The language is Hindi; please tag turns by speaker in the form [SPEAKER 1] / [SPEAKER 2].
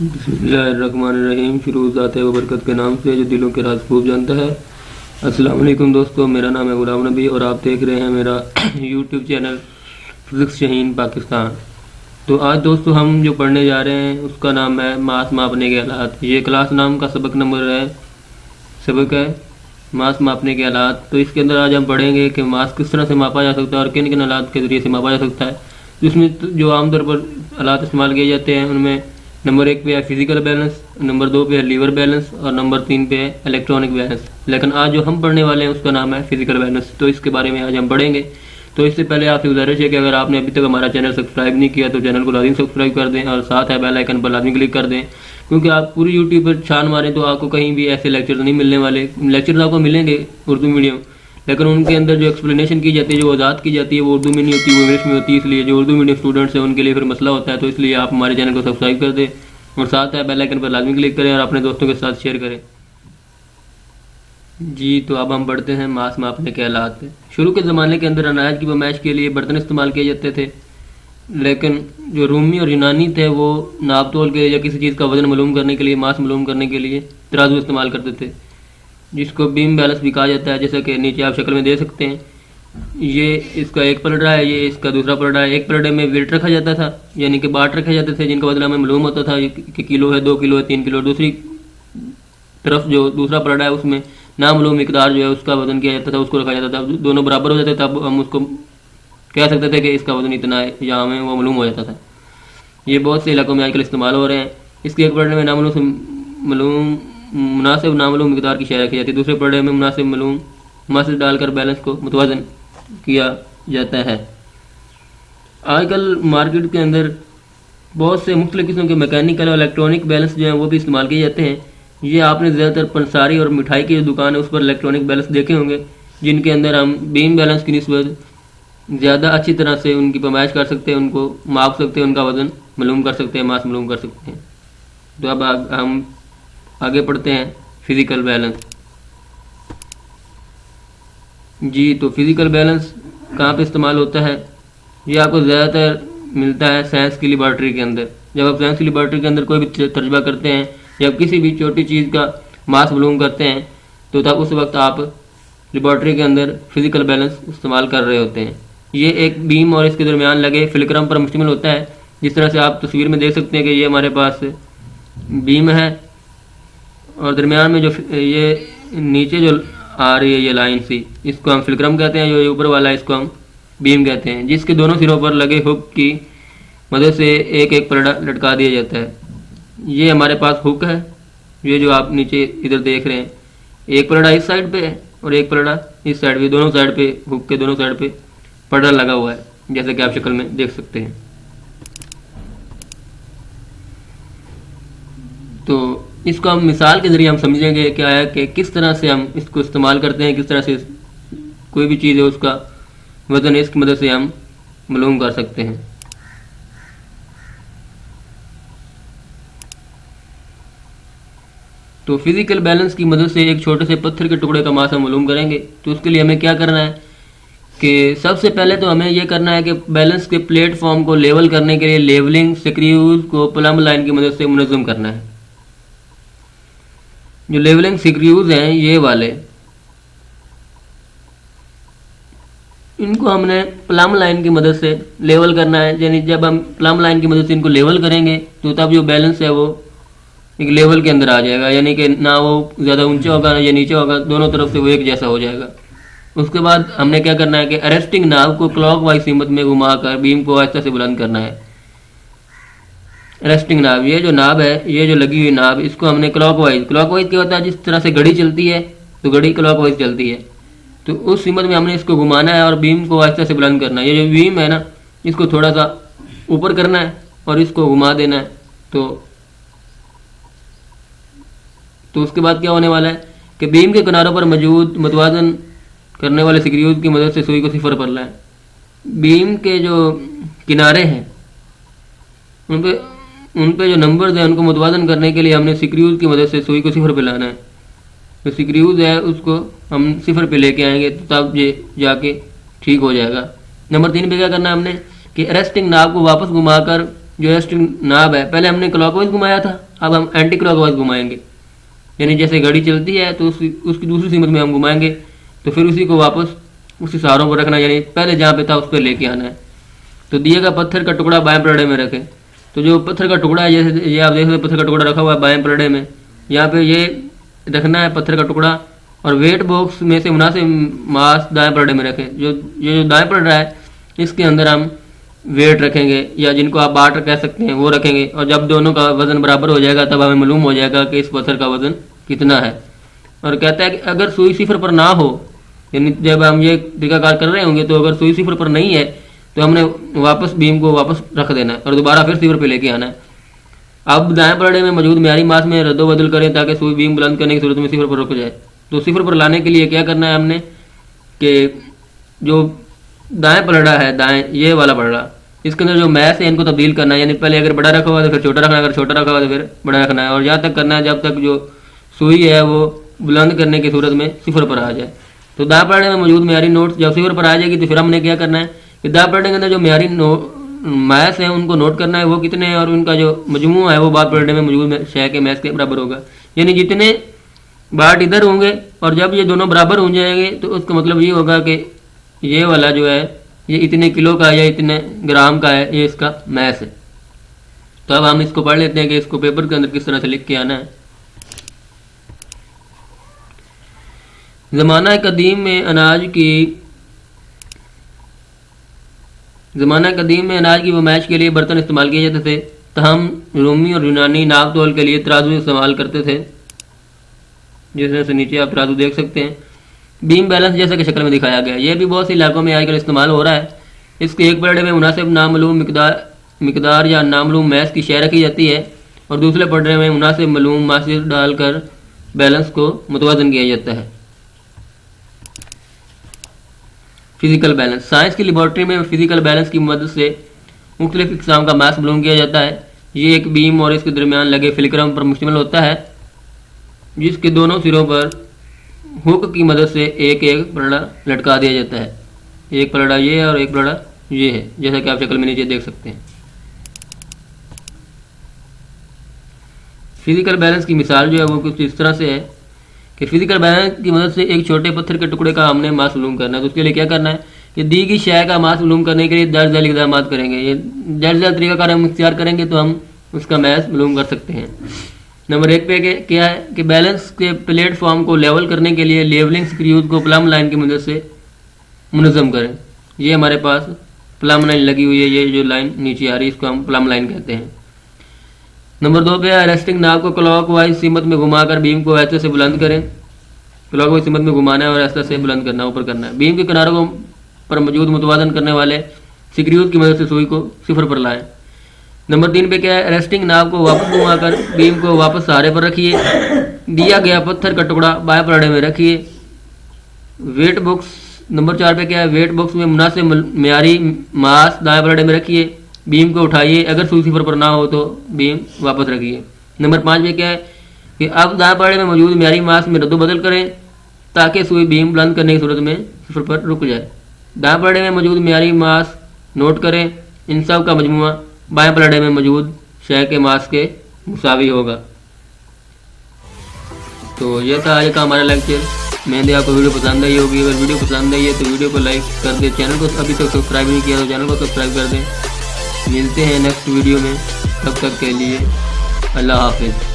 [SPEAKER 1] बिस्मिल्लाहिर्रहमानिर्रहीम। शुरू ज़ात वबरकत के नाम से जो दिलों के राज खूब जानता है। अस्सलाम वालेकुम दोस्तों, मेरा नाम है गुलाम नबी और आप देख रहे हैं मेरा YouTube channel physics Shaheen Pakistan. तो आज दोस्तों हम जो पढ़ने जा रहे हैं उसका नाम है मास मापने के आलात। ये क्लास नाम का सबक है मास मापने के आलात। तो इसके अंदर आज हम पढ़ेंगे कि मास किस तरह से मापा जा सकता है और किन किन आलात के ज़रिए से मापा जा सकता है। जिसमें जो आमतौर पर आलात इस्तेमाल किए जाते हैं उनमें नंबर 1 पे है फिजिकल बैलेंस, नंबर 2 पे है लीवर बैलेंस और नंबर 3 पे है इलेक्ट्रॉनिक बैलेंस। लेकिन आज जो हम पढ़ने वाले हैं उसका नाम है फिजिकल बैलेंस। तो इसके बारे में आज हम पढ़ेंगे। तो इससे पहले आपसे गुजारिश है कि अगर आपने अभी तक हमारा चैनल सब्सक्राइब नहीं किया तो चैनल को लाजिम सब्सक्राइब कर दें और साथ है बेल आइकन पर लाजिम क्लिक कर दें, क्योंकि आप पूरी यूट्यूब पर छान मारें तो आपको कहीं भी ऐसे लेक्चर नहीं मिलने वाले। लेक्चर आपको मिलेंगे उर्दू मीडियम, लेकिन उनके अंदर जो एक्सप्लेनेशन की जाती है, जो वजाहत की जाती है वो उर्दू में नहीं होती, वो इंग्लिश में होती है। इसलिए जो उर्दू मीडियम स्टूडेंट्स हैं उनके लिए फिर मसला होता है। तो इसलिए आप हमारे चैनल को सब्सक्राइब कर दें और साथ है बेल आइकन पर लाजमी क्लिक करें और अपने दोस्तों के साथ शेयर करें। जी, तो अब हम बढ़ते हैं मास मापने के आलात पे। शुरू के ज़माने के अंदर अनाज की पैमाइश के लिए बर्तन इस्तेमाल किए जाते थे, लेकिन जो रूमी और यूनानी थे वो नाप तोल के या किसी चीज़ का वजन मालूम करने के लिए, मास मालूम करने के लिए तराजू इस्तेमाल करते थे, जिसको बीम बैलेंस भी कहा जाता है। जैसा कि नीचे आप शक्ल में दे सकते हैं, ये इसका एक पलड़ा है, ये इसका दूसरा पलड़ा है। एक पलड़े में वेट रखा जाता था, यानी कि बाट रखे जाते थे जिनका बदला हमें मालूम होता था कि किलो है, 2 किलो है, 3 किलो। दूसरी तरफ जो दूसरा पलड़ा है उसमें नामालूम मिकदार जो है उसका वजन किया जाता था, उसको रखा जाता था। दोनों बराबर हो जाते थे, तब हम उसको कह सकते थे कि इसका वजन इतना है, या हमें वो मालूम हो जाता था। ये बहुत से इलाकों में आजकल इस्तेमाल हो रहे हैं। इसके एक पलड़े में नामालूम मुनासिब नामालूम मिकदार की शय रखी जाती है, दूसरे पलड़े में मुनासिब मालूम मास डालकर बैलेंस को मुतवाजन किया जाता है। आजकल मार्केट के अंदर बहुत से मुख्तलिफ किस्म के मैकेनिकल और इलेक्ट्रॉनिक बैलेंस जो हैं वो भी इस्तेमाल किए जाते हैं। ये आपने ज़्यादातर पंसारी और मिठाई की जो दुकान है उस पर इलेक्ट्रॉनिक बैलेंस देखे होंगे, जिनके अंदर हम बीम बैलेंस की निस्बत ज़्यादा अच्छी तरह से उनकी पैमाइश कर सकते हैं, उनको माप सकते हैं, उनका वजन मालूम कर सकते हैं, मास मालूम कर सकते हैं। तो अब हम आगे पढ़ते हैं फिज़िकल बैलेंस। जी, तो फिज़िकल बैलेंस कहाँ पे इस्तेमाल होता है? ये आपको ज़्यादातर मिलता है साइंस की लेबॉर्ट्री के अंदर। जब आप साइंस की लेबॉर्ट्री के अंदर कोई भी तजुर्बा करते हैं या किसी भी छोटी चीज़ का मास मालूम करते हैं तो तब उस वक्त आप लेबॉर्ट्री के अंदर फिज़िकल बैलेंस इस्तेमाल कर रहे होते हैं। ये एक बीम और इसके दरमियान लगे फिलक्रम पर मुश्तमिल होता है। जिस तरह से आप तस्वीर में देख सकते हैं कि ये हमारे पास बीम है और दरमियान में जो ये नीचे जो आ रही है ये लाइन सी, इसको हम फिलक्रम कहते हैं। जो ऊपर वाला है इसको हम बीम कहते हैं, जिसके दोनों सिरों पर लगे हुक की मदद से एक एक पलड़ा लटका दिया जाता है। ये हमारे पास हुक है, ये जो आप नीचे इधर देख रहे हैं, एक पलड़ा इस साइड पे है और एक पलड़ा इस साइड पे। दोनों साइड पे हुक के दोनों साइड पे पलड़ा लगा हुआ है, जैसे कि आप शक्ल में देख सकते हैं। तो इसको हम मिसाल के ज़रिए हम समझेंगे क्या है कि किस तरह से हम इसको इस्तेमाल करते हैं, किस तरह से कोई भी चीज़ है उसका वजन इसकी मदद से हम मालूम कर सकते हैं। तो फिज़िकल बैलेंस की मदद से एक छोटे से पत्थर के टुकड़े का मास हम मालूम करेंगे। तो उसके लिए हमें क्या करना है कि सबसे पहले तो हमें यह करना है कि बैलेंस के प्लेटफॉर्म को लेवल करने के लिए लेवलिंग स्क्रूज को प्लम लाइन की मदद से मुनज़्ज़म करना है। जो लेवलिंग स्क्रूज हैं ये वाले, इनको हमने प्लम लाइन की मदद से लेवल करना है। यानी जब हम प्लम लाइन की मदद से इनको लेवल करेंगे तो तब जो बैलेंस है वो एक लेवल के अंदर आ जाएगा, यानी कि ना वो ज़्यादा ऊंचा होगा ना या नीचे होगा, दोनों तरफ से वो एक जैसा हो जाएगा। उसके बाद हमने क्या करना है कि अरेस्टिंग नाव को क्लॉकवाइज सीमत में घुमाकर बीम को आहिस्ता से बुलंद करना है। अरेस्टिंग नाव, ये जो नाव है, ये जो लगी हुई नाव, इसको हमने क्लॉकवाइज क्या होता है, जिस तरह से घड़ी चलती है तो घड़ी क्लॉकवाइज चलती है, तो उस सीमत में हमने इसको घुमाना है और बीम को आहिस्ता से बुलंद करना है। ये जो बीम है ना, इसको थोड़ा सा ऊपर करना है और इसको घुमा देना है। तो उसके बाद क्या होने वाला है कि बीम के किनारों पर मौजूद मुतवाजन करने वाले स्क्रूज की मदद से सुई को सिफर पर लाएं। बीम के जो किनारे हैं उन पे जो नंबर्स हैं उनको मुतवाजन करने के लिए हमने स्क्रूज की मदद से सुई को सिफर पे लाना है। तो स्क्रूज है उसको हम सिफर पे लेके आएंगे तो तब ये जाके ठीक हो जाएगा। नंबर 3 पे क्या करना है हमने कि रेस्टिंग नाब को वापस घुमाकर जो रेस्टिंग नाब है, पहले हमने क्लॉकवाइज घुमाया था, अब हम एंटी क्लॉकवाइज घुमाएंगे, यानी जैसे घड़ी चलती है तो उसकी दूसरी सीमत में हम घुमाएंगे, तो फिर उसी को वापस उसी सहारों पर रखना, यानी पहले जहाँ पे था उस पर लेके आना है। तो दिए गए पत्थर का टुकड़ा बाएं पलड़े में रखें। तो जो पत्थर का टुकड़ा है, जैसे ये आप देख सकते पत्थर का टुकड़ा रखा हुआ है बाएं पलड़े में, यहाँ पे ये रखना है पत्थर का टुकड़ा, और वेट बॉक्स में से मुनासिब मास दाएं पलड़े में रखें। जो दाएं पलड़ा है इसके अंदर हम वेट रखेंगे, या जिनको आप बाटर कह सकते हैं वो रखेंगे, और जब दोनों का वजन बराबर हो जाएगा तब हमें मालूम हो जाएगा कि इस पत्थर का वजन कितना है। और कहता है कि अगर सुई सिफर पर ना हो, यानी जब हम ये तरीकाकार कर रहे होंगे तो अगर सुई सिफर पर नहीं है तो हमने वापस बीम को वापस रख देना है और दोबारा फिर सिफर पे लेके आना है। अब दाएं पलड़े में मौजूद म्यारी मास में रद्दोबदल करें ताकि सुई बीम बुलंद करने की सूरत में सिफर पर रुक जाए। तो सिफर पर लाने के लिए क्या करना है हमने कि जो दाएं पलड़ा है, दाएं ये वाला पलड़ा, इसके अंदर जो मैस है इनको तब्दील करना है, यानी पहले अगर बड़ा रखा हुआ तो फिर छोटा रखना है, अगर छोटा रखा हुआ तो फिर बड़ा रखना है, और यहाँ तक करना है जब तक जो सुई है वो बुलंद करने की सूरत में सिफर पर आ जाए। तो दाएं पलड़े में मौजूद म्यारी नोट जब सिफर पर आ जाएगी तो फिर हमने क्या करना है कि दाएं पलड़े के अंदर जो म्यारी मैस है उनको नोट करना है वो कितने हैं, और उनका जो मजमू है वो बाएं पलड़े में मौजूद शय के मैस के बराबर होगा। यानी जितने बाट इधर होंगे और जब ये दोनों बराबर हो जाएंगे तो उसका मतलब ये होगा कि ये वाला जो है ये इतने किलो का या इतने ग्राम का है, ये इसका मैस है। तो अब हम इसको पढ़ लेते हैं कि इसको पेपर के अंदर किस तरह से लिख के आना है। ज़माना कदीम में अनाज की वमैश के लिए बर्तन इस्तेमाल किए जाते थे। तहम रोमी और यूनानी नाप तोल के लिए तराजू इस्तेमाल करते थे, जिस तरह से नीचे आप तराजू देख सकते हैं। बीम बैलेंस जैसा कि शक्ल में दिखाया गया, यह भी बहुत से इलाकों में आजकल इस्तेमाल हो रहा है। इसके एक पलड़े में मुनासिब नामालूम मिकदार या नामालूम मैस की शय रखी जाती है और दूसरे पलड़े में मुनासिब मालूम मासिर डालकर बैलेंस को मुतवाजन किया जाता है। फिजिकल बैलेंस, साइंस की लेबॉर्ट्री में फिजिकल बैलेंस की मदद से मुख्तलिफ इक़साम का मैस मालूम किया जाता है। ये एक बीम और इसके दरमियान लगे फिलक्रम पर मुश्तमिल होता है, जिसके दोनों सिरों पर हुक की मदद से एक एक पलड़ा लटका दिया जाता है। एक पलड़ा ये है और एक पलड़ा ये है, जैसा कि आप शक्ल में नीचे देख सकते हैं। फिजिकल बैलेंस की मिसाल जो है वो कुछ इस तरह से है कि फिजिकल बैलेंस की मदद से एक छोटे पत्थर के टुकड़े का हमने मास मालूम करना है। तो उसके लिए क्या करना है कि दी गई शय का मास मालूम करने के लिए दर्ज झेल इक़दाम करेंगे। ये दर्ज झेल तरीकाकार हम इख्तियार करेंगे तो हम उसका मैस मालूम कर सकते हैं। नंबर 1 पे क्या है कि बैलेंस के प्लेटफॉर्म को लेवल करने के लिए लेवलिंग स्क्रूज को प्लम लाइन की मदद से मुनज़्ज़म करें। ये हमारे पास प्लम लाइन लगी हुई है, ये जो लाइन नीचे आ रही है इसको हम प्लम लाइन कहते हैं। नंबर 2 पे है रेस्टिंग नाव को क्लॉकवाइज सीमत में घुमाकर बीम को ऐसे से बुलंद करें। क्लॉकवाइज सीमत में घुमाना है और ऐसे से बुलंद करना है, ऊपर करना है। बीम के किनारों पर मौजूद मुतवाजन करने वाले स्क्रूज की मदद से सुई को सिफर पर लाएं। नंबर 3 पे क्या है रेस्टिंग नाव को वापस घुमाकर बीम को वापस सहारे पर रखिए। दिया गया पत्थर का टुकड़ा बाएं पलड़े में रखिए। वेट बॉक्स, नंबर 4 पे क्या है वेट बॉक्स में मुनासिब म्यारी मास दाएं पलड़े में रखिए। बीम को उठाइए, अगर सुई सिफर पर ना हो तो बीम वापस रखिए। नंबर 5 पे क्या है कि अब दाएं पलड़े में मौजूद म्यारी मास में रद्दो बदल करें ताकि सुई बीम बुलंद करने की सूरत में सिफर पर रुक जाए। दाएं पलड़े में मौजूद म्यारी मास नोट करें, इन सब का मजमुआ बाएं पलड़े में मौजूद शय के मास के मुसावी होगा। तो यह था आज का हमारा लेक्चर। मेहंदी आपको वीडियो पसंद आई होगी। अगर वीडियो पसंद आई है तो वीडियो को लाइक कर दें। चैनल को अभी तक सब्सक्राइब नहीं किया तो चैनल को सब्सक्राइब कर दें। मिलते हैं नेक्स्ट वीडियो में, तब तक के लिए अल्लाह हाफिज़।